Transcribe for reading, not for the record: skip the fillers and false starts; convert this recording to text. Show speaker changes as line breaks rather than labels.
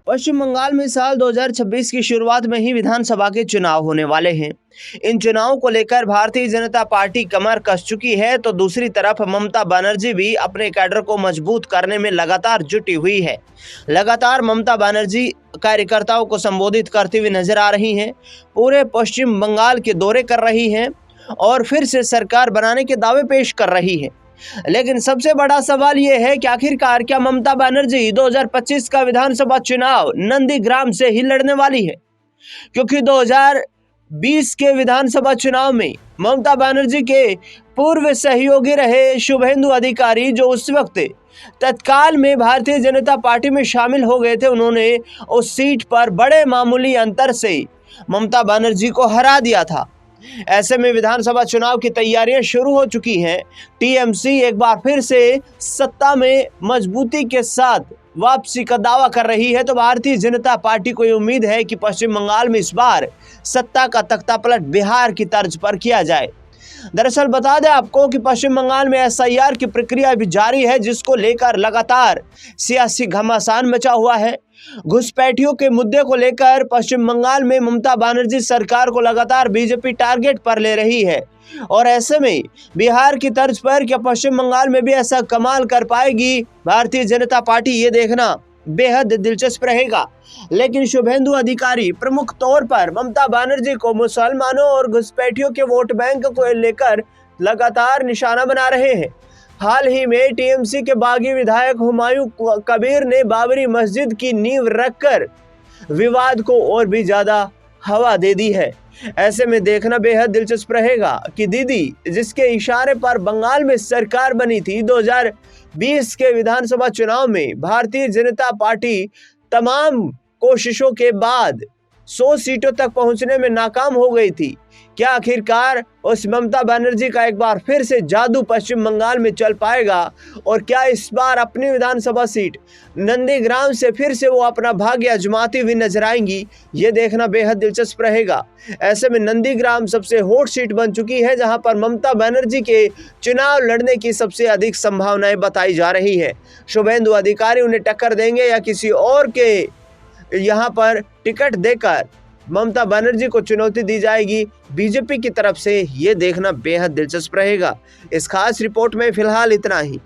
पश्चिम बंगाल में साल 2026 की शुरुआत में ही विधानसभा के चुनाव होने वाले हैं। इन चुनावों को लेकर भारतीय जनता पार्टी कमर कस चुकी है, तो दूसरी तरफ ममता बनर्जी भी अपने कैडर को मजबूत करने में लगातार जुटी हुई है। लगातार ममता बनर्जी कार्यकर्ताओं को संबोधित करती हुई नजर आ रही हैं, पूरे पश्चिम बंगाल के दौरे कर रही हैं और फिर से सरकार बनाने के दावे पेश कर रही है। लेकिन सबसे बड़ा सवाल यह है कि आखिरकार क्या ममता बनर्जी 2025 का विधानसभा चुनाव नंदीग्राम से ही लड़ने वाली है? क्योंकि 2020 के विधानसभा चुनाव में ममता बनर्जी के पूर्व सहयोगी रहे शुभेंदु अधिकारी, जो उस वक्त तत्काल में भारतीय जनता पार्टी में शामिल हो गए थे, उन्होंने उस सीट पर बड़े मामूली अंतर से ममता बनर्जी को हरा दिया था। ऐसे में विधानसभा चुनाव की तैयारियां शुरू हो चुकी हैं। टीएमसी एक बार फिर से सत्ता में मजबूती के साथ वापसी का दावा कर रही है, तो भारतीय जनता पार्टी को उम्मीद है कि पश्चिम बंगाल में इस बार सत्ता का तख्तापलट बिहार की तर्ज पर किया जाए। दरअसल बता दें आपको कि पश्चिम बंगाल में एसआईआर की प्रक्रिया भी जारी है, जिसको लेकर लगातार सियासी घमासान मचा हुआ है। घुसपैठियों के मुद्दे को लेकर पश्चिम बंगाल में ममता बनर्जी सरकार को लगातार बीजेपी टारगेट पर ले रही है, और ऐसे में बिहार की तर्ज पर क्या पश्चिम बंगाल में भी ऐसा कमाल कर पाएगी भारतीय जनता पार्टी, ये देखना बेहद दिलचस्प रहेगा। लेकिन शुभेंदु अधिकारी प्रमुख तौर पर ममता बनर्जी को मुसलमानों और घुसपैठियों के वोट बैंक को लेकर लगातार निशाना बना रहे हैं। हाल ही में टीएमसी के बागी विधायक हुमायूं कबीर ने बाबरी मस्जिद की नींव रखकर विवाद को और भी ज्यादा हवा दे दी है। ऐसे में देखना बेहद दिलचस्प रहेगा कि दीदी जिसके इशारे पर बंगाल में सरकार बनी थी, 2020 के विधानसभा चुनाव में भारतीय जनता पार्टी तमाम कोशिशों के बाद 100 सीटों तक पहुंचने में नाकाम हो गई थी। क्या आखिरकार उस ममता बनर्जी का एक बार फिर से जादू पश्चिम बंगाल में चल पाएगा, और क्या इस बार अपनी विधानसभा सीट नंदीग्राम से फिर से वो अपना भाग्य आजमाती हुई नजर आएंगी? ये देखना बेहद दिलचस्प रहेगा। ऐसे में नंदीग्राम सबसे हॉट सीट बन चुकी है, जहां पर ममता बनर्जी के चुनाव लड़ने की सबसे अधिक संभावनाएं बताई जा रही है। शुभेंदु अधिकारी उन्हें टक्कर देंगे या किसी और के यहाँ पर टिकट देकर ममता बनर्जी को चुनौती दी जाएगी बीजेपी की तरफ से, ये देखना बेहद दिलचस्प रहेगा। इस खास रिपोर्ट में फिलहाल इतना ही।